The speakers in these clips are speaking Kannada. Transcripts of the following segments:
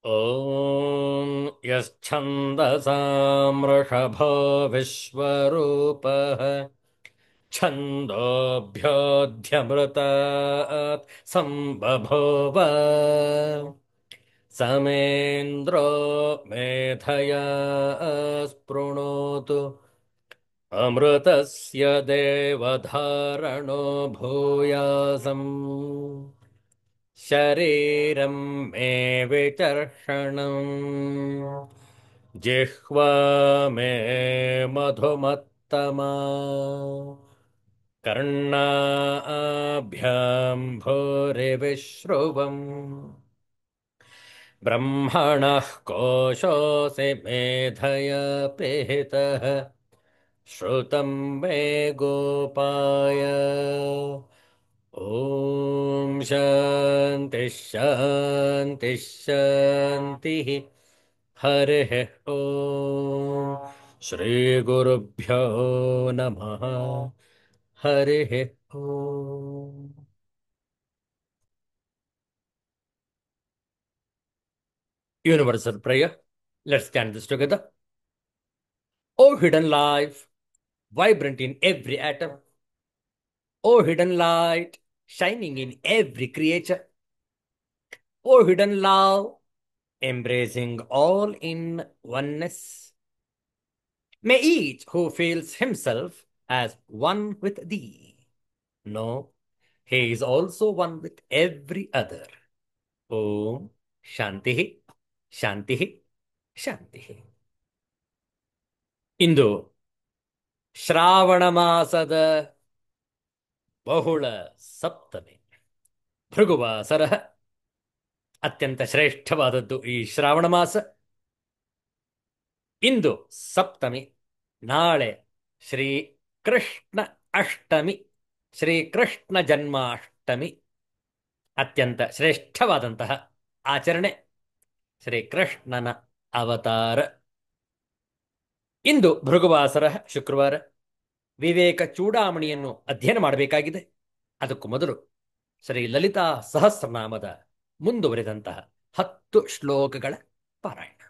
ॐ यश्छन्दसां वृषभो विश्वरूपः छन्दोभ्योऽध्यमृतात् सम्बभूव समेन्द्रो मेधया स्पृणोतु अमृतस्य देवधारणो भूयासम् शरीरं मे विचर्षणम् जिह्वा मे मधुमत्तमा कर्णाभ्यां भूरिविश्रुवम् ब्रह्मणः कोशोऽसि मेधया पिहितः श्रुतं मे गोपाय ॐ शान्तिः शान्तिः शान्तिः हरिः ॐ श्रीगुरुभ्यो नमः हरिः ॐ Universal prayer. Let's stand this together. O hidden life, vibrant in every atom. O hidden light, shining in every creature. O hidden love, embracing all in oneness. May each who feels himself as one with thee know he is also one with every other. Om Shanti, Shanti, Shanti. ಇಂದು ಶ್ರಾವಣ ಮಾಸದ ಬಹುಳ ಸಪ್ತಮಿ ಭೃಗುವಾಸರ ಅತ್ಯಂತ ಶ್ರೇಷ್ಠವಾದದ್ದು ಈ ಶ್ರಾವಣ ಮಾಸ. ಇಂದು ಸಪ್ತಮಿ, ನಾಳೆ ಶ್ರೀ ಕೃಷ್ಣ ಅಷ್ಟಮಿ, ಶ್ರೀಕೃಷ್ಣ ಜನ್ಮಾಷ್ಟಮಿ. ಅತ್ಯಂತ ಶ್ರೇಷ್ಠವಾದಂತಹ ಆಚರಣೆ, ಶ್ರೀಕೃಷ್ಣನ ಅವತಾರ. ಇಂದು ಭೃಗುವಾಸರ ಶುಕ್ರವಾರ. ವಿವೇಕ ಚೂಡಾಮಣಿಯನ್ನು ಅಧ್ಯಯನ ಮಾಡಬೇಕಾಗಿದೆ. ಅದಕ್ಕೂ ಮೊದಲು ಶ್ರೀ ಲಲಿತಾ ಸಹಸ್ರನಾಮದ ಮುಂದುವರೆದಂತಹ 10 ಶ್ಲೋಕಗಳ ಪಾರಾಯಣ.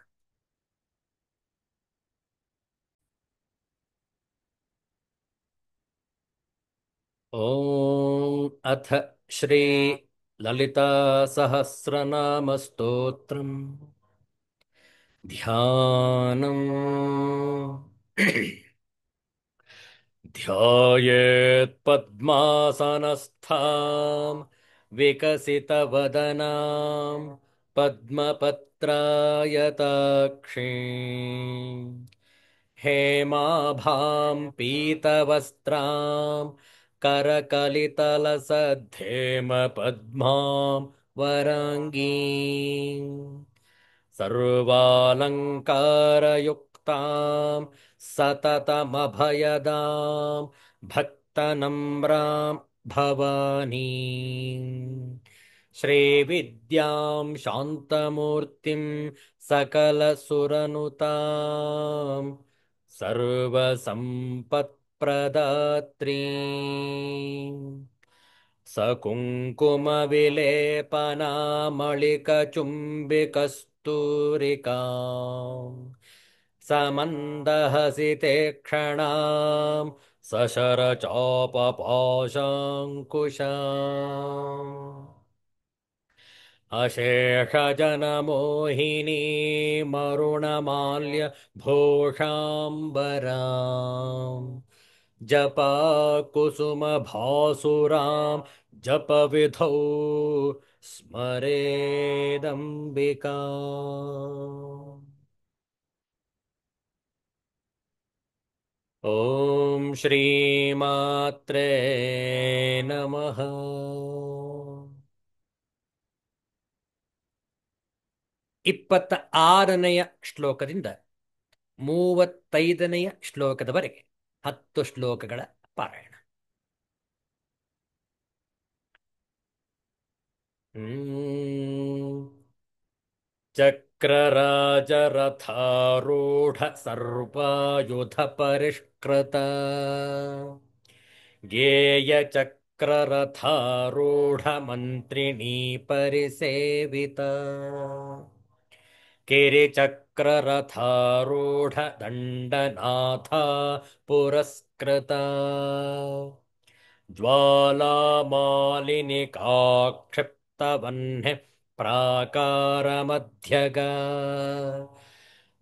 ಓಂ ಅಥ ಶ್ರೀ ಲಲಿತಾ ಸಹಸ್ರನಾಮ ಸ್ತೋತ್ರಂ ಧ್ಯಾನಂ ಧ್ಯಾಯೇತ್ ಪದ್ಮಾಸನಸ್ಥಾಂ ವಿಕಸಿತವದನಾಂ ಪದ್ಮಪತ್ರಾಯತಾಕ್ಷೀಂ ಹೇಮಾಭಾಂ ಪೀತವಸ್ತ್ರಾಂ ಕರಕಲಿತಲಸದ್ಧೇಮ ಪದ್ಮಾಂ ವರಾಂಗೀಂ ಸರ್ವಾಲಂಕಾರಯುಕ್ತಾಂ ಸತತಮಭಯದಾಂ ಭಕ್ತನಮ್ರಾಂ ಭವಾನೀಂ ಶ್ರೀವಿದ್ಯಾಂ ಶಾಂತಮೂರ್ತಿಂ ಸಕಲಸುರನುತಾಂ ಸರ್ವಸಂಪತ್ಪ್ರದಾತ್ರೀಂ सकुङ्कुमविलेपनामलिकचुम्बिकस्तूरिकाम् समन्दहसिते क्षणां सशरचापपाशाङ्कुशाम् अशेषजनमोहिनी मरुणमाल्य भूषाम्बराम् जपाकुसुमभासुरां जपविधौ स्मरेदम्बिका. ॐ श्रीमात्रे नमः. 26ನೆಯ ಶ್ಲೋಕದಿಂದ 35ನೆಯ ಶ್ಲೋಕದವರೆಗೆ 10 ಶ್ಲೋಕಗಳ ಪಾರಾಯಣ. ಚಕ್ರರಾಜರಥಾರೂಢ ಸರ್ವಾಯುಧ ಪರಿಷ್ಕೃತ ಗೇಯ ಚಕ್ರರಥಾರೂಢ ಮಂತ್ರಿಣೀ ಪರಿಸೇವಿತ गिरिचक्ररथारूढ दण्डनाथा पुरस्कृता ज्वालामालिनिकाक्षिप्तवह्निः प्राकारमध्यगा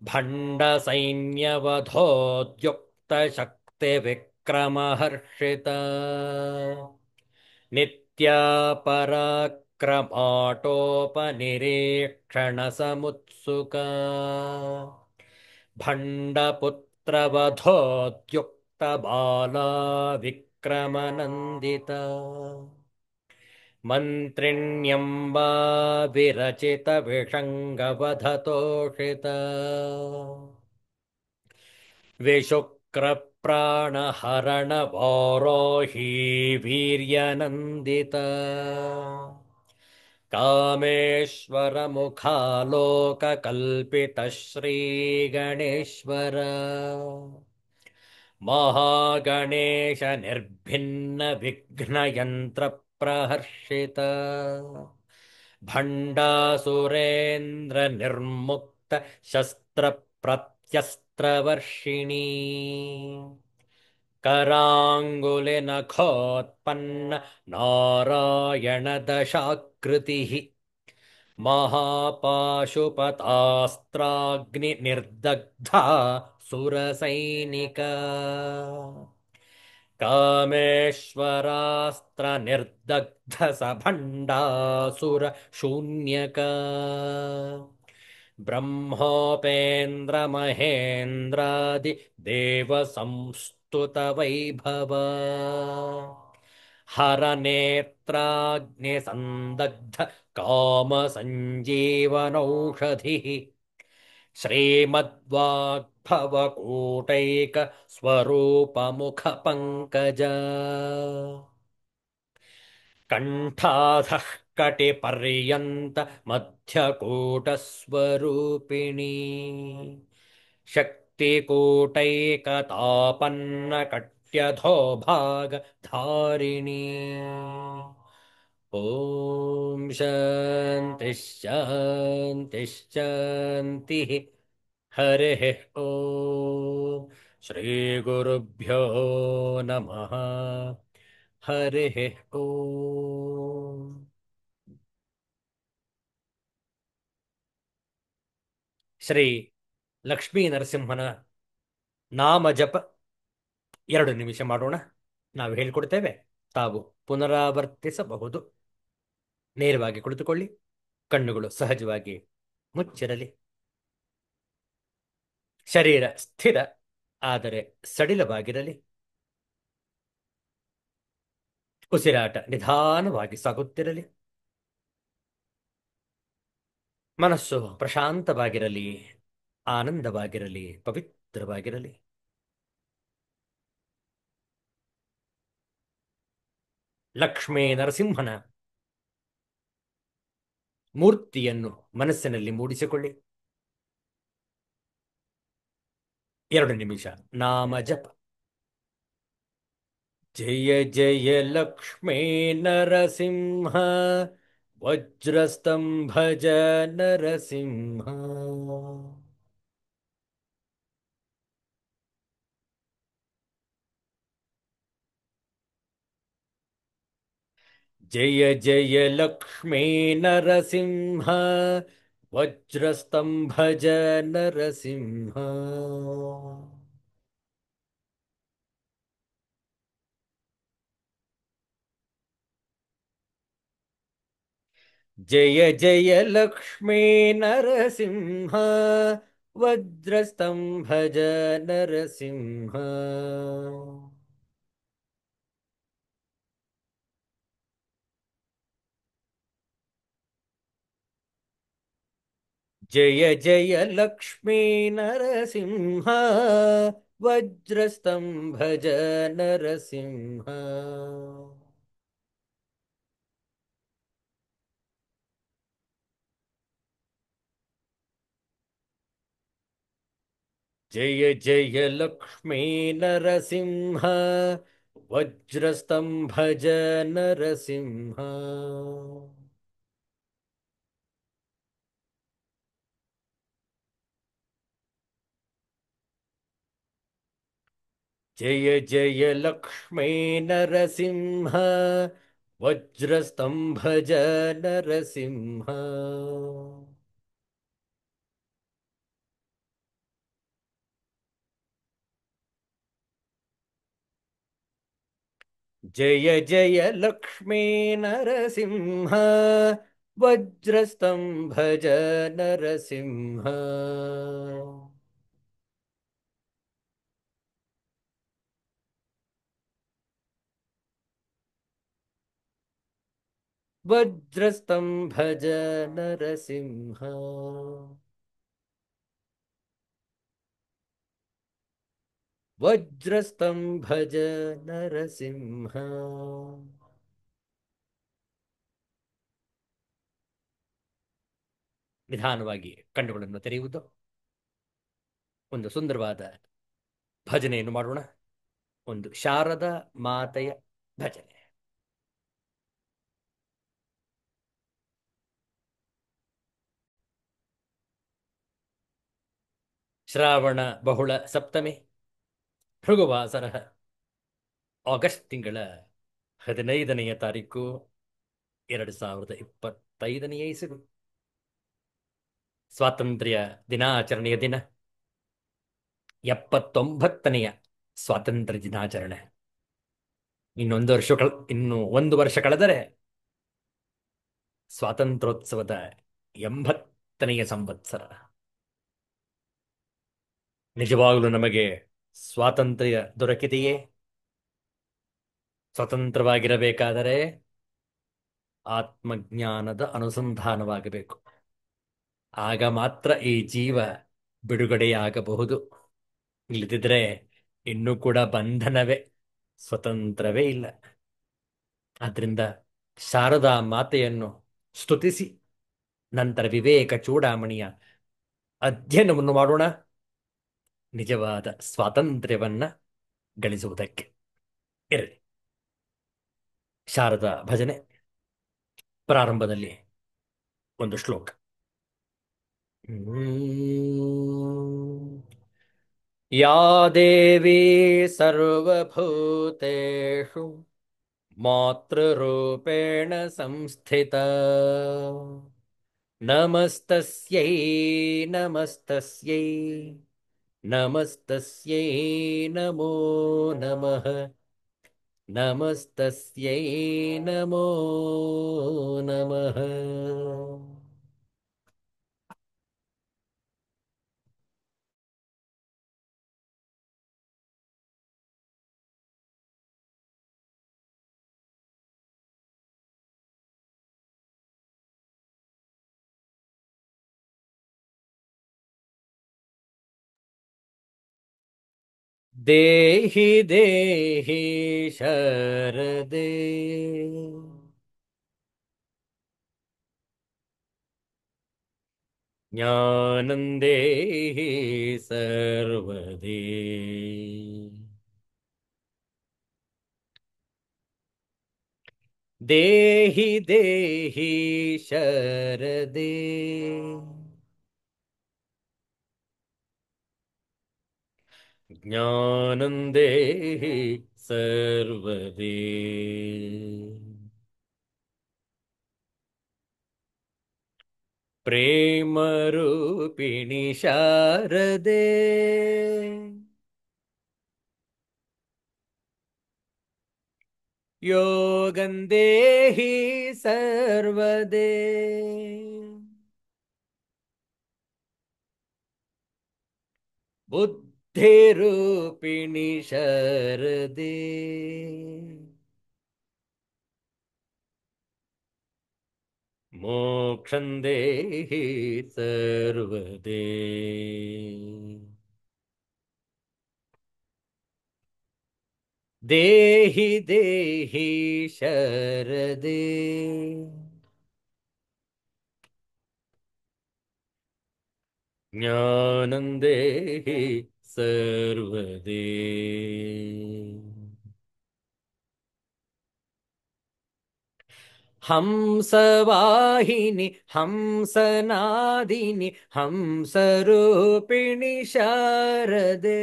भण्डसैन्यवधोद्युक्तशक्तिविक्रमहर्षिता नित्या पराक्रमाटोपनिरीक्षणसमुत्सुका भण्डपुत्रवधोद्युक्तबाला विक्रमनन्दिता मन्त्रिण्यम्बा विरचितविषङ्गवधतोषिता विशुक्रप्राणहरणवारोही वीर्यनन्दिता कामेश्वरमुखालोककल्पितश्रीगणेश्वर महागणेश निर्भिन्न विघ्नयन्त्र प्रहर्षित भण्डासुरेन्द्र निर्मुक्त शस्त्र प्रत्यस्त्रवर्षिणी कराङ्गुलिनखोत्पन्न नारायण दशाकृतिः महापाशुपतास्त्राग्निर्दग्धा सुरसैनिका कामेश्वरास्त्रनिर्दग्धसभण्डासुरशून्यका ब्रह्मोपेन्द्रमहेन्द्रादिदेवसंस्तुतवैभव हरनेत्राग्निसन्दग्ध कामसञ्जीवनौषधिः श्रीमद्वाग्भवकूटैक स्वरूपमुखपङ्कज कण्ठाधः कटिपर्यन्त मध्यकूटस्वरूपिणी शक्तिकूटैकतापन्नकट्यधो भागधारिणी ॐ शान्तिः शान्तिः शान्तिः हरिः ॐ श्रीगुरुभ्यो नमः हरिः ॐ ಶ್ರೀ ಲಕ್ಷ್ಮೀ ನರಸಿಂಹನ ನಾಮ ಜಪ 2 ನಿಮಿಷ ಮಾಡೋಣ. ನಾವು ಹೇಳಿಕೊಡ್ತೇವೆ, ತಾವು ಪುನರಾವರ್ತಿಸಬಹುದು. ನೇರವಾಗಿ ಕುಳಿತುಕೊಳ್ಳಿ, ಕಣ್ಣುಗಳು ಸಹಜವಾಗಿ ಮುಚ್ಚಿರಲಿ. ಶರೀರ ಸ್ಥಿರ ಆದರೆ ಸಡಿಲವಾಗಿರಲಿ. ಉಸಿರಾಟ ನಿಧಾನವಾಗಿ ಸಾಗುತ್ತಿರಲಿ. ಮನಸ್ಸು ಪ್ರಶಾಂತವಾಗಿರಲಿ, ಆನಂದವಾಗಿರಲಿ, ಪವಿತ್ರವಾಗಿರಲಿ. ಲಕ್ಷ್ಮೀ ನರಸಿಂಹನ ಮೂರ್ತಿಯನ್ನು ಮನಸ್ಸಿನಲ್ಲಿ ಮೂಡಿಸಿಕೊಳ್ಳಿ. 2 ನಿಮಿಷ ನಾಮ ಜಪ. ಜಯ ಜಯ ಲಕ್ಷ್ಮೀ ನರಸಿಂಹ, ವಜ್ರಸ್ತಂಭಜ ನರಸಿಂಹ. ಜಯ ಜಯ ಲಕ್ಷ್ಮೀ ನರಸಿಂಹ, ವಜ್ರಸ್ತಂಭಜ ನರಸಿಂಹ. ಜಯ ಜಯ ಲಕ್ಷ್ಮೀ ನರಸಿಂಹ, ವಜ್ರಸ್ತಂಭಜ ನರಸಿಂಹ. ಜಯ ಜಯ ಲಕ್ಷ್ಮೀ ನರಸಿಂಹ, ವಜ್ರಸ್ತಂಭಜ ನರಸಿಂಹ. ಜಯ ಜಯ ಲಕ್ಷ್ಮೀ ನರಸಿಂಹ, ವಜ್ರಸ್ತಂಭಜ ನರಸಿಂಹ. जय जय लक्ष्मी नरसिंह वज्रस्तंभ नरसिंह। जय जय लक्ष्मी नरसिंह वज्रस्तंभ नरसिंह। वज्रस्तंभ नरसिंह। वज्रस्तंभ नरसिंह। ನಿಧಾನವಾಗಿ ಕಣ್ಣುಗಳನ್ನು ತೆರೆಯುವುದು. ಒಂದು ಸುಂದರವಾದ ಭಜನೆಯನ್ನು ಮಾಡೋಣ. ಒಂದು ಶಾರದಾ ಮಾತೆಯ ಭಜನೆ. ಶ್ರಾವಣ ಬಹುಳ ಸಪ್ತಮಿ, ಭೃಗುವಾಸರ, ಆಗಸ್ಟ್ ತಿಂಗಳ 15ನೆಯ ತಾರೀಕು, 2025ನೇ ಇಸವಿ, ಸ್ವಾತಂತ್ರ್ಯ ದಿನಾಚರಣೆಯ ದಿನ, 79ನೆಯ ಸ್ವಾತಂತ್ರ್ಯ ದಿನಾಚರಣೆ. ಇನ್ನು ಒಂದು ವರ್ಷ ಕಳೆದರೆ ಸ್ವಾತಂತ್ರ್ಯೋತ್ಸವದ 80ನೆಯ ಸಂವತ್ಸರ. ನಿಜವಾಗಲೂ ನಮಗೆ ಸ್ವಾತಂತ್ರ್ಯ ದೊರಕಿದೆಯೇ? ಸ್ವತಂತ್ರವಾಗಿರಬೇಕಾದರೆ ಆತ್ಮಜ್ಞಾನದ ಅನುಸಂಧಾನವಾಗಬೇಕು. ಆಗ ಮಾತ್ರ ಈ ಜೀವ ಬಿಡುಗಡೆಯಾಗಬಹುದು. ಇಲ್ಲದಿದ್ದರೆ ಇನ್ನೂ ಕೂಡ ಬಂಧನವೇ, ಸ್ವತಂತ್ರವೇ ಇಲ್ಲ. ಆದ್ರಿಂದ ಶಾರದಾ ಮಾತೆಯನ್ನು ಸ್ತುತಿಸಿ ನಂತರ ವಿವೇಕ ಚೂಡಾಮಣಿಯ ಅಧ್ಯಯನವನ್ನು ಮಾಡೋಣ, ನಿಜವಾದ ಸ್ವಾತಂತ್ರ್ಯವನ್ನ ಗಳಿಸುವುದಕ್ಕೆ. ಇರಲಿ, ಶಾರದಾ ಭಜನೆ ಪ್ರಾರಂಭದಲ್ಲಿ ಒಂದು ಶ್ಲೋಕ. ಯಾ ದೇವಿ ಸರ್ವಭೂತೇಷು ಮಾತೃರೂಪೇಣ ಸಂಸ್ಥಿತ ನಮಸ್ತಸ್ಯೈ ನಮಸ್ತಸ್ಯೈ ನಮಸ್ತಸ್ಯೈ ನಮೋ ನಮಃ ನಮಸ್ತಸ್ಯೈ ನಮೋ ನಮಃ. ದೇಹಿ ದೇಹಿ ಶರದೆ ಜ್ಞಾನಂದೇಹಿ ಸರ್ವದೇ. ದೇಹಿ ದೇಹಿ ಶರದೆ ಜ್ಞಾನಂದೇಹಿ ಸರ್ವದೇ. ಪ್ರೇಮ ರೂಪಿಣಿ ಶಾರದೆ ಯೋಗಂದೇಹಿ ಸರ್ವದೇ. ಬುದ್ಧಿರೂಪಿಣಿ ಶರದೆ ಮೋಕ್ಷಂದೇಹಿ ಸರ್ವದೇ. ದೇಹಿ ದೇಹಿ ಶರದೆ ಜ್ಞಾನಂದೇಹಿ ಸರ್ವದೇ. ಹಂಸವಾಹಿನಿ ಹಂಸನಾದಿನಿ ಹಂಸರೂಪಿಣಿ ಶಾರದೆ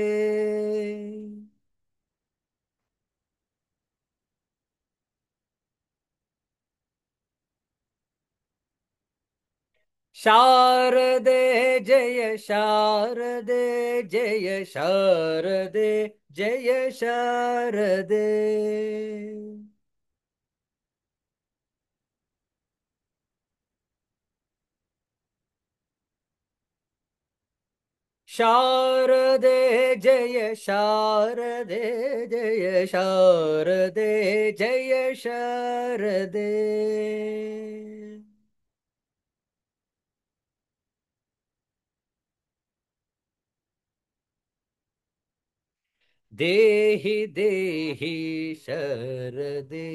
ಶಾರದೆ ಜಯ ಶಾರದೆ ಜಯ ಶಾರದೆ ಜಯ ಶಾರದೆ. ಶಾರದೆ ಜಯ ಶಾರದೆ ಜಯ ಶಾರದೆ ಜಯ ಶಾರದೆ. ದೇಹಿ ದೇಹಿ ಶರದೆ.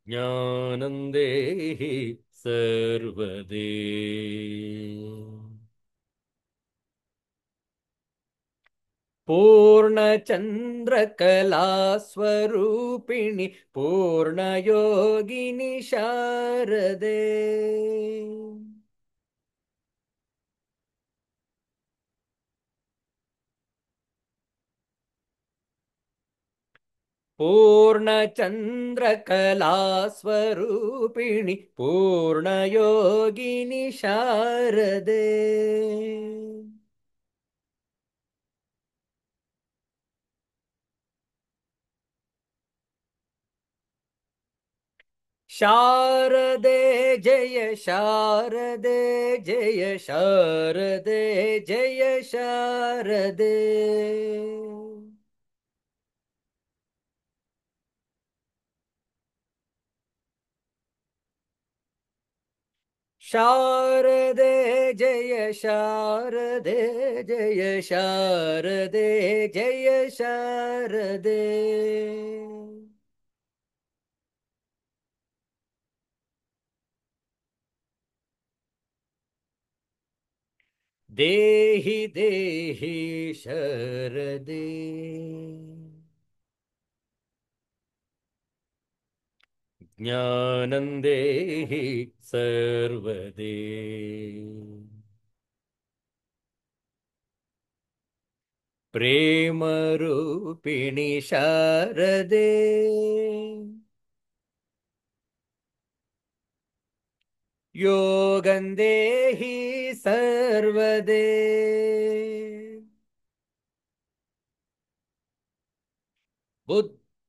ಜ್ಞಾನಂ ದೇಹಿ ಸರ್ವದೇ. पूर्णचन्द्रकलास्वरूपिणि पूर्णयोगिनि शारदे. पूर्णचन्द्रकलास्वरूपिणि पूर्णयोगिनि शारदे. ಶಾರದೆ ಜಯ ಶಾರದೆ ಜಯ ಶಾರದೆ ಜಯ ಶಾರದೆ. ಶಾರದೆ ಜಯ ಶಾರದೆ ಜಯ ಶಾರದೆ ಜಯ ಶಾರದೆ. ದೇಹಿ ದೇಹಿ ಶರದೆ. ಜ್ಞಾನಂ ದೇಹಿ ಸರ್ವದೇ. ಪ್ರೇಮ ರೂಪಿಣಿ ಶಾರದೆ. ಯೋಗಂ ದೇಹಿ ಸರ್ವದೇ.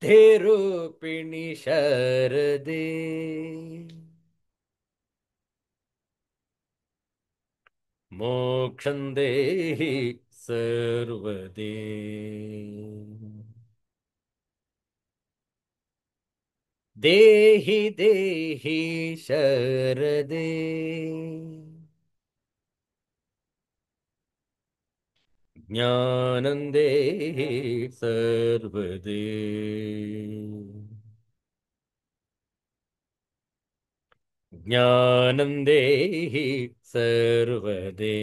बुद्धिरूपिणि शरदे. मोक्षं देहि सर्वदे. देहि देहि शरदे. ज्ञानं देहि सर्वदे. ज्ञानं देहि सर्वदे.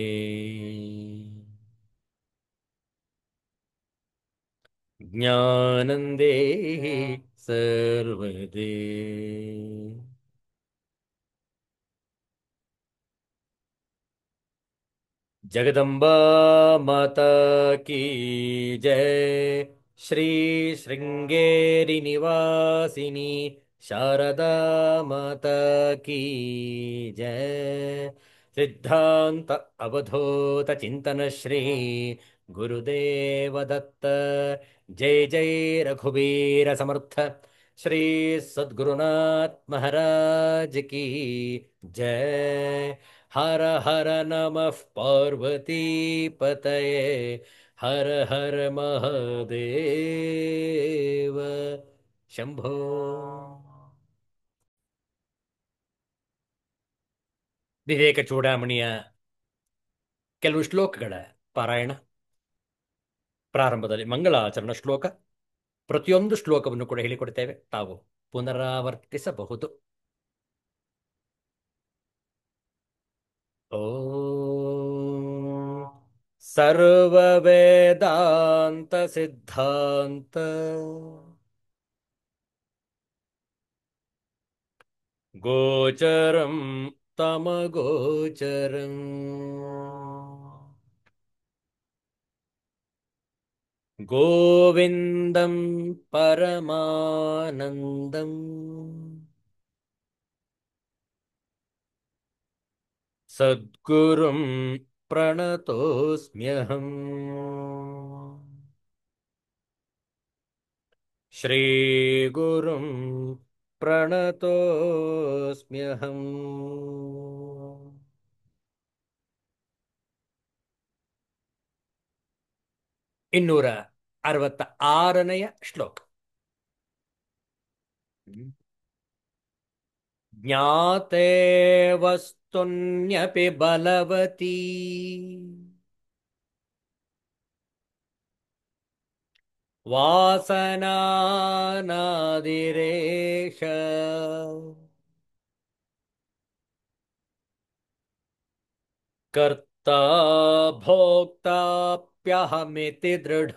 ज्ञानं देहि सर्वदे. जगदम्बा माता की जय. श्री शृंगेरी निवासिनी शारदा माता की जय. सिद्धांत अवधूत चिंतन श्री गुरुदेव दत्त. जय जय रघुवीर समर्थ श्री सद्गुरुनाथ महाराज की जय. हर हर नमः पार्वती पतये. हर हर महादेव शंभो. ವಿವೇಕ ಚೂಡಾಮಣಿಯ ಕೆಲವು ಶ್ಲೋಕಗಳ ಪಾರಾಯಣ. ಪ್ರಾರಂಭದಲ್ಲಿ ಮಂಗಳಾಚರಣ ಶ್ಲೋಕ. ಪ್ರತಿಯೊಂದು ಶ್ಲೋಕವನ್ನು ಕೂಡ ಹೇಳಿಕೊಡ್ತೇವೆ, ತಾವು ಪುನರಾವರ್ತಿಸಬಹುದು. ಓಂ ಸರ್ವವೇದಾಂತ ಸಿದ್ಧಾಂತ ಗೋಚರಂ ತಮಗೋಚರಂ ಗೋವಿಂದಂ ಪರಮಾನಂದಂ ಸದ್ಗುರುಂ ಪ್ರಣತೋಸ್ಮ್ಯಹಂ. ಶ್ರೀಗುರುಂ ಪ್ರಣತೋಸ್ಮ್ಯಹಂ. 266ನೆಯ ಶ್ಲೋಕ. ಜ್ಞಾತೆ ವಸ್ತುನ್ಯಪಿ ಬಲವತಿ ವಾಸನಾನಾದಿರೇಶ ಕರ್ತ ಭೋಕ್ತಾಪ್ಯಹಮಿತಿ ದೃಢ.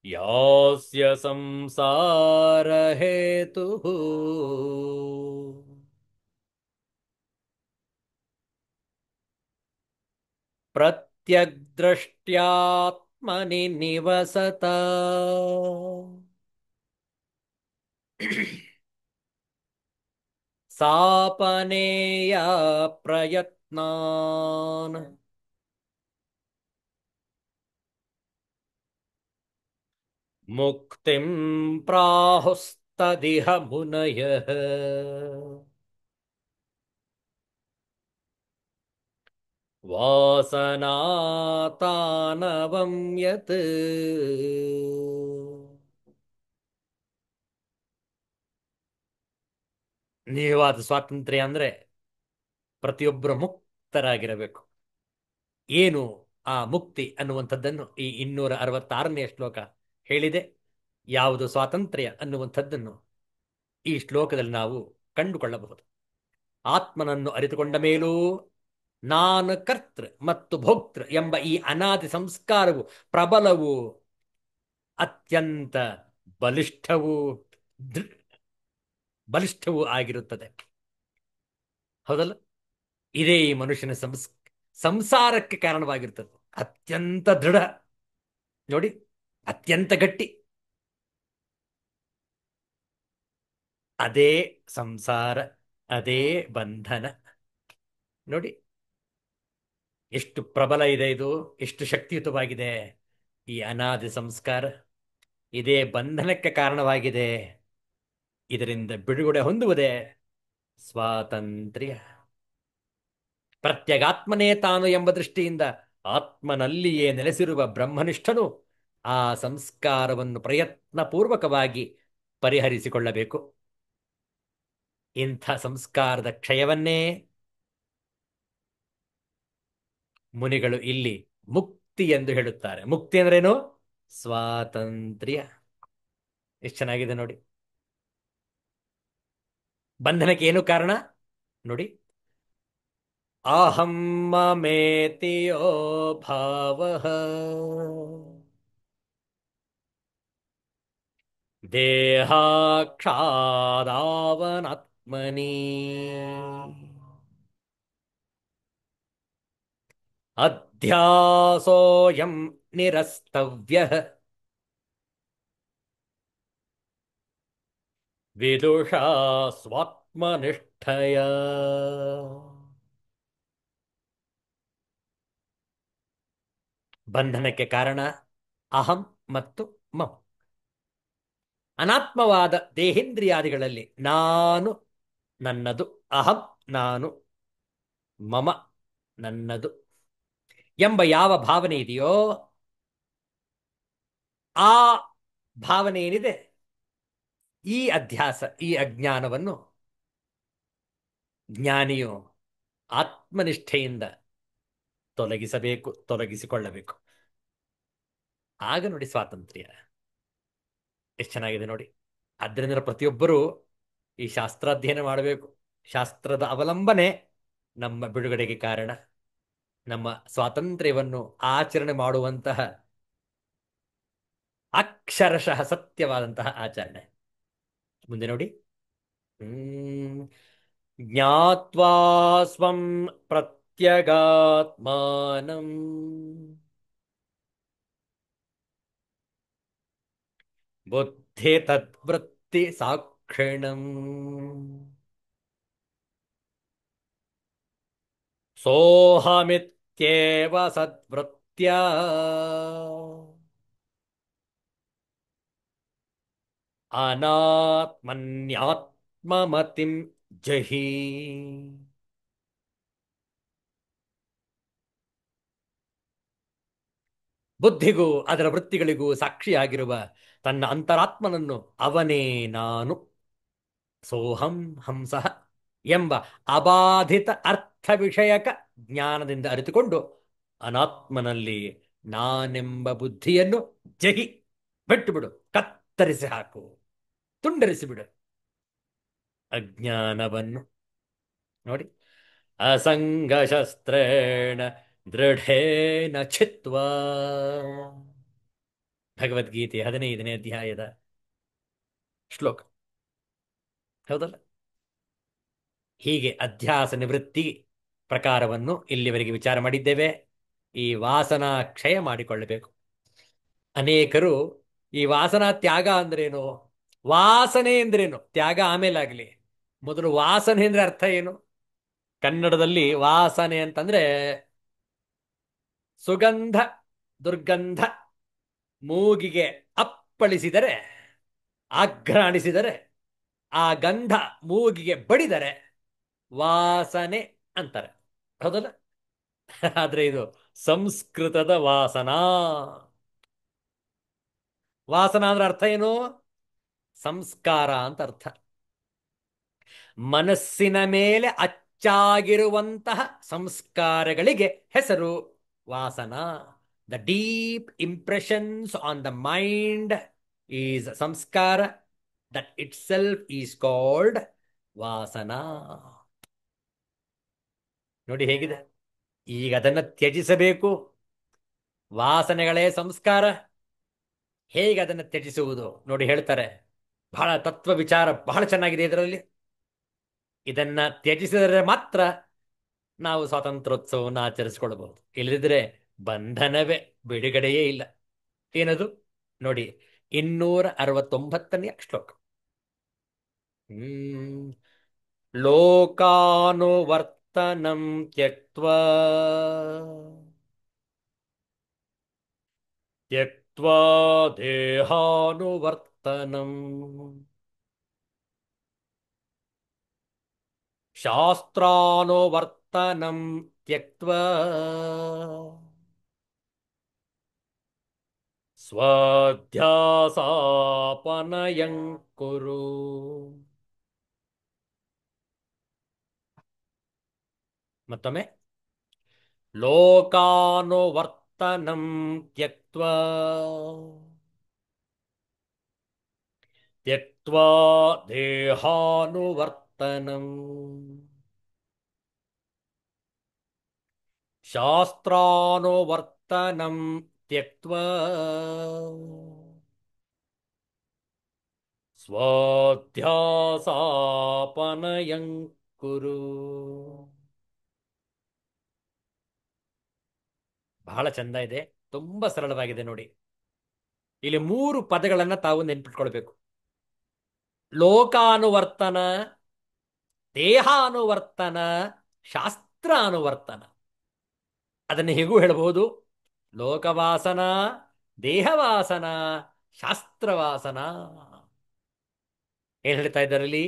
ಯಾಸ್ಯ ಸಂಸಾರ ಹೇತು ಪ್ರತ್ಯಗ್ದ್ರಷ್ಟ್ಯಾತ್ಮನಿ ನಿವಸತ. ಸಾಪನೇಯ ಪ್ರಯತ್ನಾನ್ ಮುಕ್ತಿಂ ಪ್ರಾಹುಸ್ತದಿಹ ಮುನಯಃ. ವಾಸನಾತಾನವಂ ಯತ್ ನಿಜವಾದ ಸ್ವಾತಂತ್ರ್ಯ ಅಂದ್ರೆ ಪ್ರತಿಯೊಬ್ಬರು ಮುಕ್ತರಾಗಿರಬೇಕು. ಏನು ಆ ಮುಕ್ತಿ ಅನ್ನುವಂಥದ್ದನ್ನು ಈ 266ನೆಯ ಶ್ಲೋಕ ಹೇಳಿದೆ. ಯಾವುದು ಸ್ವಾತಂತ್ರ್ಯ ಅನ್ನುವಂಥದ್ದನ್ನು ಈ ಶ್ಲೋಕದಲ್ಲಿ ನಾವು ಕಂಡುಕೊಳ್ಳಬಹುದು. ಆತ್ಮನನ್ನು ಅರಿತುಕೊಂಡ ಮೇಲೂ ನಾನು ಕರ್ತೃ ಮತ್ತು ಭೋಕ್ತೃ ಎಂಬ ಈ ಅನಾದಿ ಸಂಸ್ಕಾರವು ಪ್ರಬಲವು, ಅತ್ಯಂತ ಬಲಿಷ್ಠವೂ ಬಲಿಷ್ಠವೂ ಆಗಿರುತ್ತದೆ. ಹೌದಲ್ಲ? ಇದೇ ಈ ಮನುಷ್ಯನ ಸಂಸಾರಕ್ಕೆ ಕಾರಣವಾಗಿರ್ತದೆ. ಅತ್ಯಂತ ದೃಢ ನೋಡಿ, ಅತ್ಯಂತ ಗಟ್ಟಿ. ಅದೇ ಸಂಸಾರ, ಅದೇ ಬಂಧನ. ನೋಡಿ ಎಷ್ಟು ಪ್ರಬಲ ಇದೆ ಇದು, ಎಷ್ಟು ಶಕ್ತಿಯುತವಾಗಿದೆ ಈ ಅನಾದಿ ಸಂಸ್ಕಾರ. ಇದೇ ಬಂಧನಕ್ಕೆ ಕಾರಣವಾಗಿದೆ. ಇದರಿಂದ ಬಿಡುಗಡೆ ಹೊಂದುವುದೇ ಸ್ವಾತಂತ್ರ್ಯ. ಪ್ರತ್ಯಗಾತ್ಮನೇ ತಾನು ಎಂಬ ದೃಷ್ಟಿಯಿಂದ ಆತ್ಮನಲ್ಲಿಯೇ ನೆಲೆಸಿರುವ ಬ್ರಹ್ಮನಿಷ್ಠನು ಆ ಸಂಸ್ಕಾರವನ್ನು ಪ್ರಯತ್ನಪೂರ್ವಕವಾಗಿ ಪರಿಹರಿಸಿಕೊಳ್ಳಬೇಕು. ಇಂಥ ಸಂಸ್ಕಾರದ ಕ್ಷಯವನ್ನೇ ಮುನಿಗಳು ಇಲ್ಲಿ ಮುಕ್ತಿ ಎಂದು ಹೇಳುತ್ತಾರೆ. ಮುಕ್ತಿ ಅಂದ್ರೇನು? ಸ್ವಾತಂತ್ರ್ಯ. ಎಷ್ಟು ಚೆನ್ನಾಗಿದೆ ನೋಡಿ. ಬಂಧನಕ್ಕೆ ಏನು ಕಾರಣ ನೋಡಿ. ಅಹಂ ಮಮೇತಿಯೋ ಭಾವಃ ದೇಹಾಕ್ಷಾದಾವನಾತ್ಮನಿ ಅಧ್ಯಾಸೋಯಂ ನಿರಸ್ತವ್ಯಃ ವಿದುಷಾ ಸ್ವಾತ್ಮನಿಷ್ಠಯ. ಬಂಧನಕ್ಕೆ ಕಾರಣ ಅಹಂ ಮತ್ತು ಮಮ. ಅನಾತ್ಮವಾದ ದೇಹೇಂದ್ರಿಯಾದಿಗಳಲ್ಲಿ ನಾನು, ನನ್ನದು, ಅಹಂ ನಾನು, ಮಮ ನನ್ನದು ಎಂಬ ಯಾವ ಭಾವನೆ ಇದೆಯೋ ಆ ಭಾವನೆ ಏನಿದೆ, ಈ ಅಧ್ಯಾಸ, ಈ ಅಜ್ಞಾನವನ್ನು ಜ್ಞಾನಿಯು ಆತ್ಮನಿಷ್ಠೆಯಿಂದ ತೊಲಗಿಸಬೇಕು, ತೊಲಗಿಸಿಕೊಳ್ಳಬೇಕು. ಆಗ ನೋಡಿ ಸ್ವಾತಂತ್ರ್ಯ. ಎಷ್ಟು ಚೆನ್ನಾಗಿದೆ ನೋಡಿ. ಆದ್ದರಿಂದ ಪ್ರತಿಯೊಬ್ಬರೂ ಈ ಶಾಸ್ತ್ರಾಧ್ಯಯನ ಮಾಡಬೇಕು. ಶಾಸ್ತ್ರದ ಅವಲಂಬನೆ ನಮ್ಮ ಬಿಡುಗಡೆಗೆ ಕಾರಣ, ನಮ್ಮ ಸ್ವಾತಂತ್ರ್ಯವನ್ನು ಆಚರಣೆ ಮಾಡುವಂತಹ ಅಕ್ಷರಶಃ ಸತ್ಯವಾದಂತಹ ಆಚರಣೆ. ಮುಂದೆ ನೋಡಿ. ಜ್ಞಾತ್ವಾ ಸ್ವಂ ಪ್ರತ್ಯಗಾತ್ಮಾನಂ ಬುದ್ಧಿ ತದ್ವೃತ್ತಿ ಸಾಕ್ಷಿಣಾಂ ಸೋಹಮಿತ್ಯೇವ ಸದ್ವೃತ್ಯ ಅನಾತ್ಮನ್ಯಾತ್ಮಮತಿಂ ಜಹಿ. ಬುದ್ಧಿಗೂ ಅದರ ವೃತ್ತಿಗಳಿಗೂ ಸಾಕ್ಷಿಯಾಗಿರುವ ತನ್ನ ಅಂತರಾತ್ಮನನ್ನು ಅವನೇ ನಾನು, ಸೋಹಂ ಹಂಸಃ ಎಂಬ ಅಬಾಧಿತ ಅರ್ಥ ವಿಷಯಕ ಜ್ಞಾನದಿಂದ ಅರಿತುಕೊಂಡು ಅನಾತ್ಮನಲ್ಲಿ ನಾನೆಂಬ ಬುದ್ಧಿಯನ್ನು ಜಹಿ, ಬಿಟ್ಟು ಬಿಡು, ಕತ್ತರಿಸಿ ಹಾಕು, ತುಂಡರಿಸಿ ಬಿಡು ಅಜ್ಞಾನವನ್ನು. ನೋಡಿ, ಅಸಂಗಶಸ್ತ್ರೇಣ ದೃಢೇನ ಚಿತ್ವಾ. ಭಗವದ್ಗೀತೆ 15ನೇ ಅಧ್ಯಾಯದ ಶ್ಲೋಕ, ಹೌದಲ್ಲ? ಹೀಗೆ ಅಧ್ಯಾಸ ನಿವೃತ್ತಿ ಪ್ರಕಾರವನ್ನು ಇಲ್ಲಿವರೆಗೆ ವಿಚಾರ ಮಾಡಿದ್ದೇವೆ. ಈ ವಾಸನಾ ಕ್ಷಯ ಮಾಡಿಕೊಳ್ಳಬೇಕು. ಅನೇಕರು ಈ ವಾಸನಾ ತ್ಯಾಗ ಅಂದ್ರೇನು, ವಾಸನೆ ಎಂದ್ರೇನು, ತ್ಯಾಗ ಆಮೇಲಾಗಲಿ, ಮೊದಲು ವಾಸನೆ ಅಂದ್ರೆ ಅರ್ಥ ಏನು? ಕನ್ನಡದಲ್ಲಿ ವಾಸನೆ ಅಂತಂದ್ರೆ ಸುಗಂಧ ದುರ್ಗಂಧ ಮೂಗಿಗೆ ಅಪ್ಪಳಿಸಿದರೆ, ಆಘ್ರಾಣಿಸಿದರೆ, ಆ ಗಂಧ ಮೂಗಿಗೆ ಬಡಿದರೆ ವಾಸನೆ ಅಂತಾರೆ, ಹೌದಲ್ಲ? ಆದ್ರೆ ಇದು ಸಂಸ್ಕೃತದ ವಾಸನಾ. ವಾಸನ ಅಂದ್ರೆ ಅರ್ಥ ಏನು? ಸಂಸ್ಕಾರ ಅಂತ ಅರ್ಥ. ಮನಸ್ಸಿನ ಮೇಲೆ ಅಚ್ಚಾಗಿರುವಂತಹ ಸಂಸ್ಕಾರಗಳಿಗೆ ಹೆಸರು ವಾಸನ. The deep impressions on the mind is samskara. That itself is called vasana. ನೋಡಿ ಹೇಗಿದೆ. ಈಗ ಅದನ್ನು ತ್ಯಜಿಸಬೇಕು. ವಾಸನೆಗಳೇ ಸಂಸ್ಕಾರ. ಹೇಗೆ ಅದನ್ನು ತ್ಯಜಿಸುವುದು ನೋಡಿ ಹೇಳ್ತಾರೆ. ಬಹಳ ತತ್ವ ವಿಚಾರ ಬಹಳ ಚೆನ್ನಾಗಿದೆ ಇದರಲ್ಲಿ. ಇದನ್ನ ತ್ಯಜಿಸಿದರೆ ಮಾತ್ರ ನಾವು ಸ್ವಾತಂತ್ರ್ಯೋತ್ಸವವನ್ನು ಆಚರಿಸಿಕೊಳ್ಳಬಹುದು. ಇಲ್ಲದಿದ್ರೆ ಬಂಧನವೇ, ಬಿಡುಗಡೆಯೇ ಇಲ್ಲ. ಏನದು ನೋಡಿ, 269ನೇ ಶ್ಲೋಕ. ಲೋಕಾನುವರ್ತನಂ ತ್ಯಕ್ತ್ವಾ ತ್ಯಕ್ತ್ವಾ ದೇಹಾನುವರ್ತನಂ ಶಾಸ್ತ್ರಾನುವರ್ತನಂ ತ್ಯಕ್ತ್ವಾ ಸ್ವಧ್ಯಾಸಾಪನಯಂ ಕುರು. ಮತ್ತೊಮ್ಮೆ, ಲೋಕಾನುವರ್ತನಂ ತ್ಯಕ್ತ್ವಾ ತ್ಯಕ್ತ್ವಾ ದೇಹಾನುವರ್ತನಂ ಶಾಸ್ತ್ರಾನುವರ್ತನಂ ತ್ಯಕ್ತ್ವಾ ಸ್ವಾಧ್ಯಾಸಾಪನಯಂ ಕುರು. ಬಹಳ ಚಂದ ಇದೆ, ತುಂಬಾ ಸರಳವಾಗಿದೆ ನೋಡಿ. ಇಲ್ಲಿ 3 ಪದಗಳನ್ನ ತಾವು ನೆನ್ಪಿಟ್ಕೊಳ್ಬೇಕು. ಲೋಕಾನುವರ್ತನ, ದೇಹಾನುವರ್ತನ, ಶಾಸ್ತ್ರಾನುವರ್ತನ. ಅದನ್ನು ಹೇಗೂ ಹೇಳಬಹುದು, ಲೋಕವಾಸನ, ದೇಹವಾಸನ, ಶಾಸ್ತ್ರವಾಸನ. ಏನ್ ಹೇಳ್ತಾ ಇದ್ದಾರಲ್ಲಿ?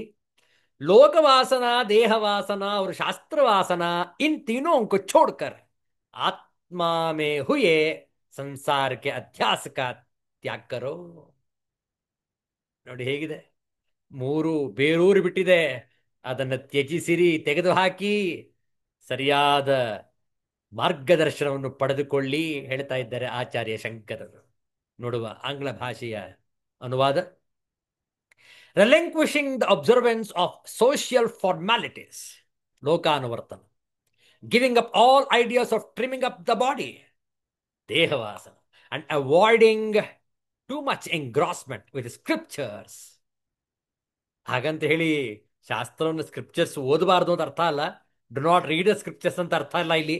लोकवासना, देहवासना और शास्त्रवासना, इन तीनों को छोड़कर आत्मा में हुए संसार के अध्यास का त्याग करो. ನೋಡಿ ಹೇಗಿದೆ, 3 ಬೇರೂರಿ ಬಿಟ್ಟಿದೆ. ಅದನ್ನು ತ್ಯಜಿಸಿರಿ, ತೆಗೆದುಹಾಕಿ, ಸರಿಯಾದ ಮಾರ್ಗದರ್ಶನವನ್ನು ಪಡೆದುಕೊಳ್ಳಿ ಹೇಳ್ತಾ ಇದ್ದಾರೆ ಆಚಾರ್ಯ ಶಂಕರರು. ನೋಡುವ ಆಂಗ್ಲ ಭಾಷೆಯ ಅನುವಾದ. Relinquishing the observance of social formalities, lokanuvartana. Giving up all ideas of trimming up the body, dehavasana. And avoiding too much engrossment with scriptures. ಹಾಗಂತ ಹೇಳಿ ಶಾಸ್ತ್ರವನ್ನು ಸ್ಕ್ರಿಪ್ಚರ್ಸ್ ಓದಬಾರ್ದು ಅಂತ ಅರ್ಥ ಅಲ್ಲ. Do not read the scriptures ಅಂತ ಅರ್ಥ ಅಲ್ಲ ಇಲ್ಲಿ.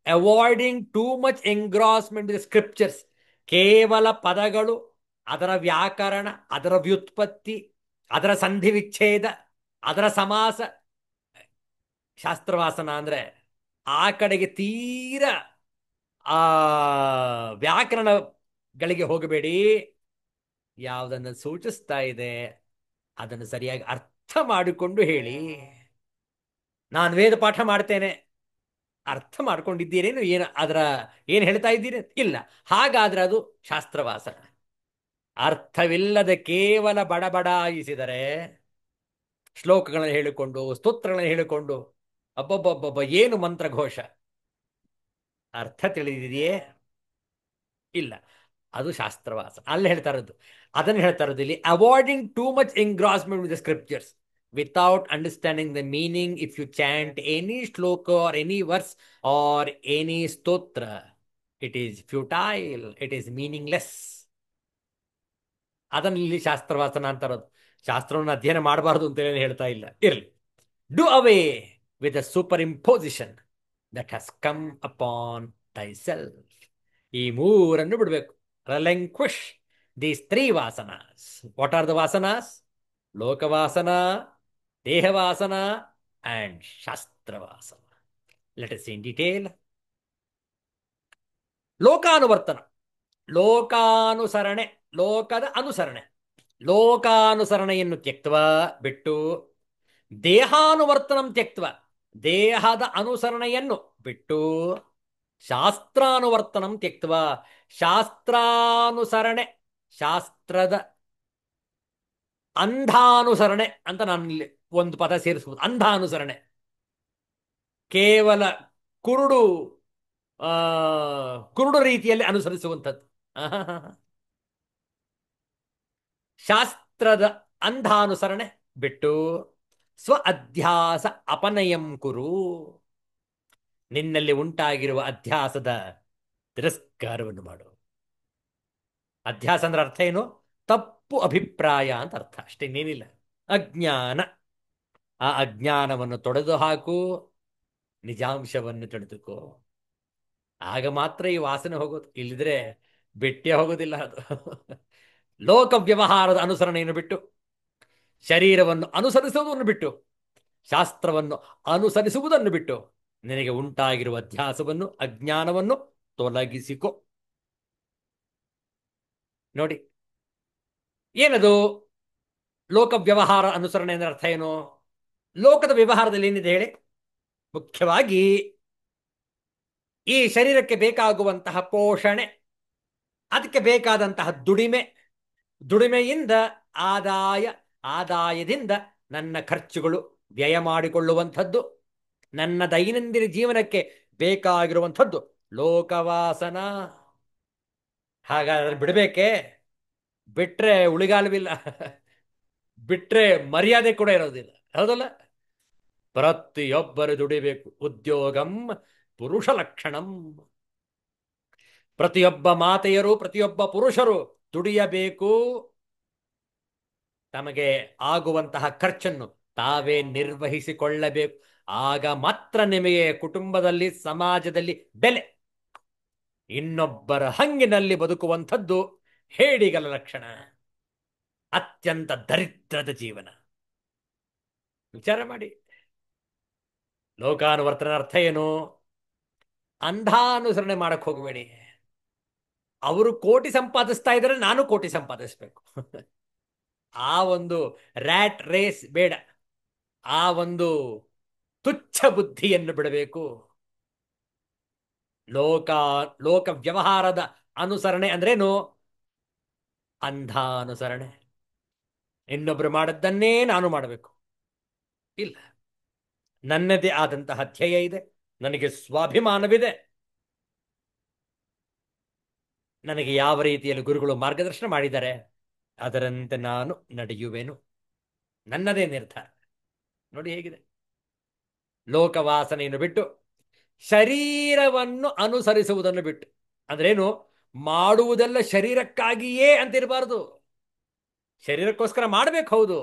Avoiding too much engrossment with scriptures. ಕೇವಲ ಪದಗಳು, ಅದರ ವ್ಯಾಕರಣ, ಅದರ ವ್ಯುತ್ಪತ್ತಿ, ಅದರ ಸಂಧಿ ವಿಚ್ಛೇದ, ಅದರ ಸಮಾಸ. ಶಾಸ್ತ್ರವಾಸನ ಅಂದ್ರೆ ಆ ಕಡೆಗೆ ತೀರ ಆ ವ್ಯಾಕರಣಗಳಿಗೆ ಹೋಗಬೇಡಿ. ಯಾವುದನ್ನು ಸೂಚಿಸ್ತಾ ಇದೆ ಅದನ್ನು ಸರಿಯಾಗಿ ಅರ್ಥ ಮಾಡಿಕೊಂಡು ಹೇಳಿ. ನಾನು ವೇದ ಪಾಠ ಮಾಡ್ತೇನೆ, ಅರ್ಥ ಮಾಡ್ಕೊಂಡಿದ್ದೀರೇನು, ಏನು ಅದರ ಏನು ಹೇಳ್ತಾ ಇದ್ದೀರಿ? ಇಲ್ಲ. ಹಾಗಾದ್ರೆ ಅದು ಶಾಸ್ತ್ರವಾಸನ. ಅರ್ಥವಿಲ್ಲದೆ ಕೇವಲ ಬಡಬಡಾಯಿಸಿದರೆ, ಶ್ಲೋಕಗಳನ್ನು ಹೇಳಿಕೊಂಡು ಸ್ತೋತ್ರಗಳನ್ನು ಹೇಳಿಕೊಂಡು, ಅಬ್ಬಬ್ಬಬ್ಬಬ್ಬ ಏನು ಮಂತ್ರಘೋಷ. ಅರ್ಥ ತಿಳಿದಿದೆಯೇ? ಇಲ್ಲ. ಅದು ಶಾಸ್ತ್ರವಾಸ. ಅಲ್ಲಿ ಹೇಳ್ತಾ ಇರೋದು ಅದನ್ನು ಹೇಳ್ತಾ ಇರೋದು ಇಲ್ಲಿ, avoiding too much engrossment with the scriptures without understanding the meaning. If you chant any shloka or any verse or any stotra, it is futile, it is meaningless. ಅದನ್ನು ಇಲ್ಲಿ ಶಾಸ್ತ್ರವಾಸನ ಅಂತ ಇರೋದು. ಶಾಸ್ತ್ರವನ್ನು ಅಧ್ಯಯನ ಮಾಡಬಾರ್ದು ಅಂತ ಏನು ಹೇಳ್ತಾ ಇಲ್ಲ. ಇರಲಿ. Do away with the superimposition that has come upon thyself. ಈ ಮೂರನ್ನು ಬಿಡಬೇಕು. Relinquish these three vasanas. What are the vasanas? Lokavasana, dehavasana and shastravasana. Let us see in detail. ಲೋಕಾನುವರ್ತನ, ಲೋಕಾನುಸರಣೆ, ಲೋಕದ ಅನುಸರಣೆ. ಲೋಕಾನುಸರಣೆಯನ್ನು ತ್ಯಕ್ತವ, ಬಿಟ್ಟು, ದೇಹಾನುವರ್ತನಂ ತ್ಯಕ್ತವ, ದೇಹದ ಅನುಸರಣೆಯನ್ನು ಬಿಟ್ಟು, ಶಾಸ್ತ್ರಾನುವರ್ತನಂ ತ್ಯಕ್ತವ, ಶಾಸ್ತ್ರಾನುಸರಣೆ, ಶಾಸ್ತ್ರದ ಅಂಧಾನುಸರಣೆ ಅಂತ ನಾನು ಇಲ್ಲಿ ಒಂದು ಪದ ಸೇರಿಸುವುದು. ಅಂಧಾನುಸರಣೆ ಕೇವಲ ಕುರುಡು ಆ ಕುರುಡು ರೀತಿಯಲ್ಲಿ ಅನುಸರಿಸುವಂಥದ್ದು. ಶಾಸ್ತ್ರದ ಅಂಧಾನುಸರಣೆ ಬಿಟ್ಟು ಸ್ವ ಅಧ್ಯಾಸ ಅಪನಯಂ ಕುರು. ನಿನ್ನಲ್ಲಿ ಉಂಟಾಗಿರುವ ಅಧ್ಯಾಸದ ತಿರಸ್ಕಾರವನ್ನು ಮಾಡು. ಅಧ್ಯಾಸ ಅಂದ್ರೆ ಅರ್ಥ ಏನು? ತಪ್ಪು ಅಭಿಪ್ರಾಯ ಅಂತ ಅರ್ಥ, ಅಷ್ಟೇ, ಇನ್ನೇನಿಲ್ಲ. ಅಜ್ಞಾನ, ಆ ಅಜ್ಞಾನವನ್ನು ತೊಡೆದು ಹಾಕು, ನಿಜಾಂಶವನ್ನು ತಿಳಿದುಕೋ. ಆಗ ಮಾತ್ರ ಈ ವಾಸನೆ ಹೋಗೋದು. ಇಲ್ಲಿದ್ರೆ ಬಿಟ್ಟೇ ಹೋಗೋದಿಲ್ಲ ಅದು. ಲೋಕ ವ್ಯವಹಾರದ ಅನುಸರಣೆಯನ್ನು ಬಿಟ್ಟು, ಶರೀರವನ್ನು ಅನುಸರಿಸುವುದನ್ನು ಬಿಟ್ಟು, ಶಾಸ್ತ್ರವನ್ನು ಅನುಸರಿಸುವುದನ್ನು ಬಿಟ್ಟು, ನಿನಗೆ ಉಂಟಾಗಿರುವ ಅಧ್ಯಾಸವನ್ನು, ಅಜ್ಞಾನವನ್ನು ತೊಲಗಿಸಿಕೊ. ನೋಡಿ, ಏನದು ಲೋಕ ವ್ಯವಹಾರ ಅನುಸರಣೆ ಅಂದ್ರೆ ಅರ್ಥ ಏನು? ಲೋಕದ ವ್ಯವಹಾರದಲ್ಲಿ ಏನಿದೆ ಹೇಳಿ? ಮುಖ್ಯವಾಗಿ ಈ ಶರೀರಕ್ಕೆ ಬೇಕಾಗುವಂತಹ ಪೋಷಣೆ, ಅದಕ್ಕೆ ಬೇಕಾದಂತಹ ದುಡಿಮೆ, ದುಡಿಮೆಯಿಂದ ಆದಾಯ, ಆದಾಯದಿಂದ ನನ್ನ ಖರ್ಚುಗಳು, ವ್ಯಯ ಮಾಡಿಕೊಳ್ಳುವಂಥದ್ದು, ನನ್ನ ದೈನಂದಿನ ಜೀವನಕ್ಕೆ ಬೇಕಾಗಿರುವಂಥದ್ದು ಲೋಕವಾಸನ. ಹಾಗಾದ್ರೆ ಬಿಡಬೇಕೆ? ಬಿಟ್ರೆ ಉಳಿಗಾಲವಿಲ್ಲ, ಬಿಟ್ರೆ ಮರ್ಯಾದೆ ಕೂಡ ಇರೋದಿಲ್ಲ. ಹೌದಲ್ಲ? ಪ್ರತಿಯೊಬ್ಬರು ದುಡಿಬೇಕು. ಉದ್ಯೋಗಂ ಪುರುಷ ಲಕ್ಷಣಂ. ಪ್ರತಿಯೊಬ್ಬ ಮಾತೆಯರು, ಪ್ರತಿಯೊಬ್ಬ ಪುರುಷರು ದುಡಿಯಬೇಕು. ತಮಗೆ ಆಗುವಂತಹ ಖರ್ಚನ್ನು ತಾವೇ ನಿರ್ವಹಿಸಿಕೊಳ್ಳಬೇಕು. ಆಗ ಮಾತ್ರ ನಿಮಗೆ ಕುಟುಂಬದಲ್ಲಿ, ಸಮಾಜದಲ್ಲಿ ಬೆಲೆ. ಇನ್ನೊಬ್ಬರ ಹಂಗಿನಲ್ಲಿ ಬದುಕುವಂಥದ್ದು ಹೇಡಿಗಳ ಲಕ್ಷಣ, ಅತ್ಯಂತ ದರಿದ್ರದ ಜೀವನ. ವಿಚಾರ ಮಾಡಿ. ಲೋಕಾನುವರ್ತನ ಅರ್ಥ ಏನು? ಅಂಧಾನುಸರಣೆ ಮಾಡಕ್ ಹೋಗಬೇಡಿ. ಅವರು ಕೋಟಿ ಸಂಪಾದಿಸ್ತಾ ಇದ್ದಾರೆ, ನಾನು ಕೋಟಿ ಸಂಪಾದಿಸ್ಬೇಕು. ಆ ಒಂದು ರ್ಯಾಟ್ ರೇಸ್ ಬೇಡ. ಆ ಒಂದು ತುಚ್ಛ ಬುದ್ಧಿಯನ್ನು ಬಿಡಬೇಕು. ಲೋಕ ಲೋಕ ವ್ಯವಹಾರದ ಅನುಸರಣೆ ಅಂದ್ರೇನು? ಅಂಧಾನುಸರಣೆ. ಇನ್ನೊಬ್ರು ಮಾಡದ್ದನ್ನೇ ನಾನು ಮಾಡಬೇಕು. ಇಲ್ಲ, ನನ್ನದೇ ಆದಂತಹ ಧ್ಯೇಯ ಇದೆ, ನನಗೆ ಸ್ವಾಭಿಮಾನವಿದೆ. ನನಗೆ ಯಾವ ರೀತಿಯಲ್ಲಿ ಗುರುಗಳು ಮಾರ್ಗದರ್ಶನ ಮಾಡಿದ್ದಾರೆ ಅದರಂತೆ ನಾನು ನಡೆಯುವೆನು. ನನ್ನದೇ ನಿರ್ಧಾರ. ನೋಡಿ ಹೇಗಿದೆ. ಲೋಕವಾಸನೆಯನ್ನು ಬಿಟ್ಟು, ಶರೀರವನ್ನು ಅನುಸರಿಸುವುದನ್ನು ಬಿಟ್ಟು. ಅಂದ್ರೇನು? ಮಾಡುವುದೆಲ್ಲ ಶರೀರಕ್ಕಾಗಿಯೇ ಅಂತಿರಬಾರ್ದು. ಶರೀರಕ್ಕೋಸ್ಕರ ಮಾಡ್ಬೇಕು, ಹೌದು.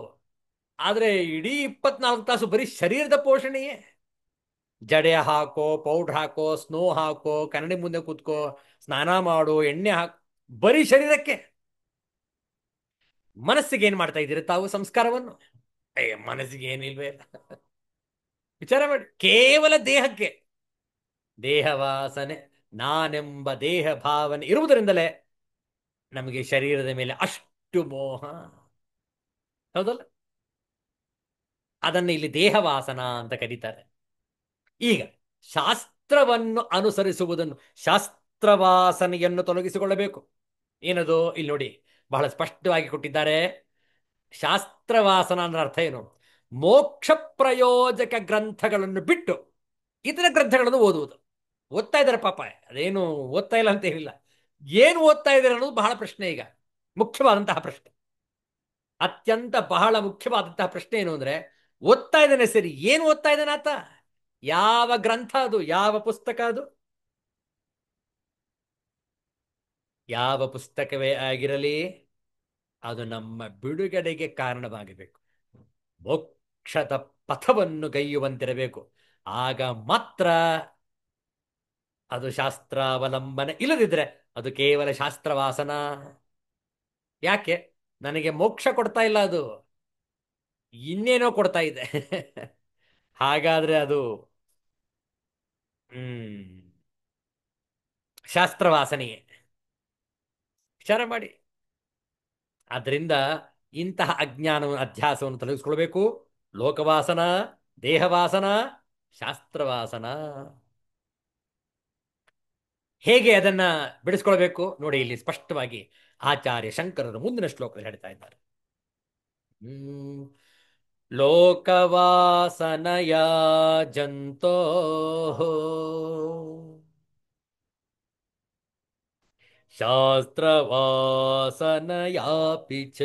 ಆದರೆ ಇಡೀ 24 ತಾಸು ಬರೀ ಶರೀರದ ಪೋಷಣೆಯೇ. ಜಡೆ ಹಾಕೋ, ಪೌಡ್ರ್ ಹಾಕೋ, ಸ್ನೋ ಹಾಕೋ, ಕನ್ನಡಿ ಮುಂದೆ ಕೂತ್ಕೋ, ಸ್ನಾನ ಮಾಡು, ಎಣ್ಣೆ ಹಾಕೋ, ಬರೀ ಶರೀರಕ್ಕೆ. ಮನಸ್ಸಿಗೆ ಏನ್ ಮಾಡ್ತಾ ಇದ್ದೀರಿ ತಾವು ಸಂಸ್ಕಾರವನ್ನು? ಮನಸ್ಸಿಗೆ ಏನಿಲ್ವೇ ಇಲ್ಲ. ವಿಚಾರ ಮಾಡಿ, ಕೇವಲ ದೇಹಕ್ಕೆ ದೇಹ ವಾಸನೆ, ನಾನೆಂಬ ದೇಹ ಭಾವನೆ ಇರುವುದರಿಂದಲೇ ನಮಗೆ ಶರೀರದ ಮೇಲೆ ಅಷ್ಟು ಮೋಹ. ಹೌದಲ್ಲ? ಅದನ್ನು ಇಲ್ಲಿ ದೇಹವಾಸನ ಅಂತ ಕರೀತಾರೆ. ಈಗ ಶಾಸ್ತ್ರವನ್ನು ಅನುಸರಿಸುವುದನ್ನು, ಶಾಸ್ತ್ರವಾಸನೆಯನ್ನು ತೊಲಗಿಸಿಕೊಳ್ಳಬೇಕು. ಏನದು? ಇಲ್ಲಿ ನೋಡಿ, ಬಹಳ ಸ್ಪಷ್ಟವಾಗಿ ಕೊಟ್ಟಿದ್ದಾರೆ. ಶಾಸ್ತ್ರವಾಸನ ಅಂದ್ರೆ ಅರ್ಥ ಏನು? ಮೋಕ್ಷ ಪ್ರಯೋಜಕ ಗ್ರಂಥಗಳನ್ನು ಬಿಟ್ಟು ಇತರ ಗ್ರಂಥಗಳನ್ನು ಓದುವುದು. ಓದ್ತಾ ಇದ್ದಾರೆ ಪಾಪ, ಅದೇನು ಓದ್ತಾ ಇಲ್ಲ ಅಂತ ಏನಿಲ್ಲ. ಏನು ಓದ್ತಾ ಇದ್ದಾರೆ ಅನ್ನೋದು ಬಹಳ ಪ್ರಶ್ನೆ. ಈಗ ಮುಖ್ಯವಾದಂತಹ ಪ್ರಶ್ನೆ, ಅತ್ಯಂತ ಬಹಳ ಮುಖ್ಯವಾದಂತಹ ಪ್ರಶ್ನೆ ಏನು ಅಂದ್ರೆ, ಓದ್ತಾ ಇದ್ದಾನೆ ಸರಿ, ಏನು ಓದ್ತಾ ಇದ್ದಾನೆ ಆತ? ಯಾವ ಗ್ರಂಥ ಅದು? ಯಾವ ಪುಸ್ತಕ ಅದು? ಯಾವ ಪುಸ್ತಕವೇ ಆಗಿರಲಿ, ಅದು ನಮ್ಮ ಬಿಡುಗಡೆಗೆ ಕಾರಣವಾಗಬೇಕು, ಮೋಕ್ಷದ ಪಥವನ್ನು ಗೈಯುವಂತಿರಬೇಕು. ಆಗ ಮಾತ್ರ ಅದು ಶಾಸ್ತ್ರಾವಲಂಬನೆ. ಇಲ್ಲದಿದ್ರೆ ಅದು ಕೇವಲ ಶಾಸ್ತ್ರವಾಸನ. ಯಾಕೆ? ನನಗೆ ಮೋಕ್ಷ ಕೊಡ್ತಾ ಇಲ್ಲ, ಅದು ಇನ್ನೇನೋ ಕೊಡ್ತಾ ಇದೆ. ಹಾಗಾದ್ರೆ ಅದು ಶಾಸ್ತ್ರವಾಸನೆಯೇ. ವಿಚಾರ ಮಾಡಿ. ಆದ್ರಿಂದ ಇಂತಹ ಅಜ್ಞಾನವನ್ನು, ಅಧ್ಯಾಸವನ್ನು ತೊಲಗಿಸ್ಕೊಳ್ಬೇಕು. ಲೋಕವಾಸನ, ದೇಹವಾಸನ, ಶಾಸ್ತ್ರವಾಸನ. ಹೇಗೆ ಅದನ್ನ ಬಿಡಿಸ್ಕೊಳ್ಬೇಕು ನೋಡಿ, ಇಲ್ಲಿ ಸ್ಪಷ್ಟವಾಗಿ ಆಚಾರ್ಯ ಶಂಕರರು ಮುಂದಿನ ಶ್ಲೋಕದಲ್ಲಿ ಹೇಳ್ತಾ ಇದ್ದಾರೆ. ಲೋಕವಾಸನಯ ಜಂತೋ ಶಾಸ್ತ್ರವಾಸನಯಾಪಿ ಚ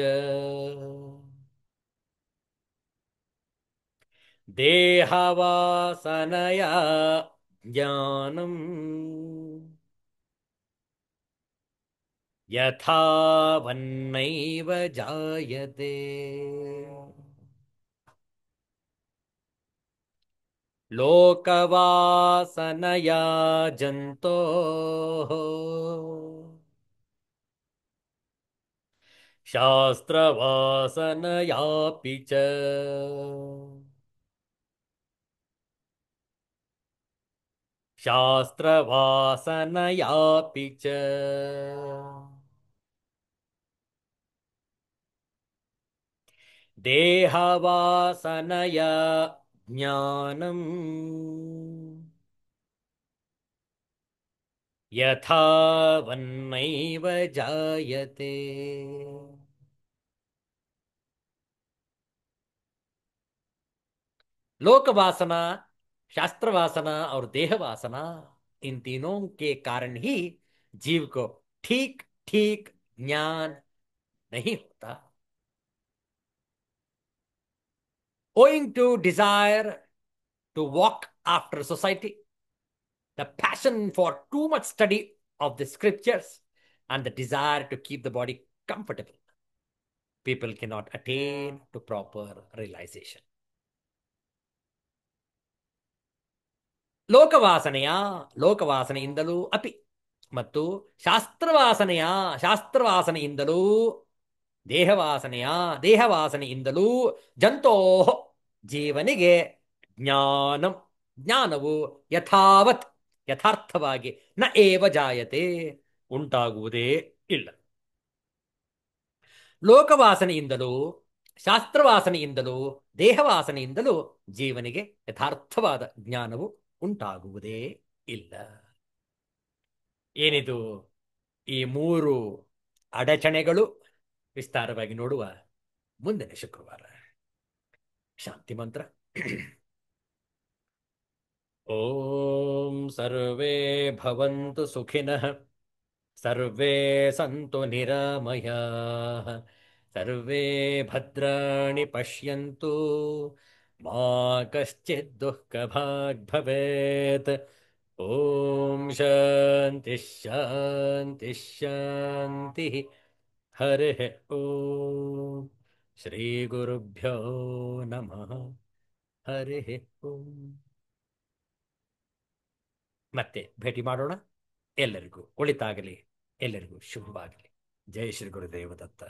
ದೇಹವಾಸನಯ ಜ್ಞಾನಂ ಯಥಾವನ್ನೈವ ಜಾಯತೆ. ಲೋಕವಾಸನಯ ಜಂತೋ ಶಾಸ್ತ್ರವಾಸನಯಾಪಿ ಚ ಶಾಸ್ತ್ರವಾಸನಯಾಪಿ ಚ ದೇಹವಾಸನಯ ಜ್ಞಾನಂ ಯಥಾವನ್ನೈವ ಜಾಯತೆ. लोकवासना, शास्त्रवासना और देहवासना, इन तीनों के कारण ही जीव को ठीक ठीक ज्ञान नहीं होता. Owing to desire to walk after society, the passion for too much study of the scriptures, and the desire to keep the body comfortable, people cannot attain to proper realization. ಲೋಕವಾಸನೆಯ, ಲೋಕವಾಸನೆಯಿಂದಲೂ ಅಪಿ, ಮತ್ತು ಶಾಸ್ತ್ರವಾಸನೆಯ, ಶಾಸ್ತ್ರವಾಸನೆಯಿಂದಲೂ, ದೇಹವಾಸನೆಯ, ದೇಹವಾಸನೆಯಿಂದಲೂ, ಜಂತೋ, ಜೀವನಿಗೆ, ಜ್ಞಾನಂ, ಜ್ಞಾನವು ಯಥಾವತ್, ಯಥಾರ್ಥವಾಗಿ, ನ ಏವ ಜಾಯತೆ, ಉಂಟಾಗುವುದೇ ಇಲ್ಲ. ಲೋಕವಾಸನೆಯಿಂದಲೂ, ಶಾಸ್ತ್ರವಾಸನೆಯಿಂದಲೂ, ದೇಹವಾಸನೆಯಿಂದಲೂ ಜೀವನಿಗೆ ಯಥಾರ್ಥವಾದ ಜ್ಞಾನವು ಉಂಟಾಗುವುದೇ ಇಲ್ಲ. ಏನಿದು ಈ ಮೂರು ಅಡಚಣೆಗಳು? ವಿಸ್ತಾರವಾಗಿ ನೋಡುವ ಮುಂದಿನ ಶುಕ್ರವಾರ. ಶಾಂತಿ ಮಂತ್ರ. ಓಂ ಸರ್ವೇ ಭವಂತು ಸುಖಿನಃ, ಸರ್ವೇ ಸಂತು ನಿರಾಮಯಾಃ, ಸರ್ವೇ ಭದ್ರಾಣಿ ಪಶ್ಯಂತು, ಮಾ ಕಶ್ಚಿತ್ ದುಃಖಭಾಗ್ ಭವೇತ್. ಓಂ ಶಾಂತಿ ಶಾಂತಿ ಶಾಂತಿ. ಹರಿ ಓಂ. ಶ್ರೀ ಗುರುಭ್ಯೋ ನಮಃ. ಹರಿ ಓಂ. ಮತ್ತೆ ಭೇಟಿ ಮಾಡೋಣ. ಎಲ್ಲರಿಗೂ ಒಳಿತಾಗಲಿ, ಎಲ್ಲರಿಗೂ ಶುಭವಾಗಲಿ. ಜೈ ಶ್ರೀ ಗುರುದೇವ ದತ್ತ.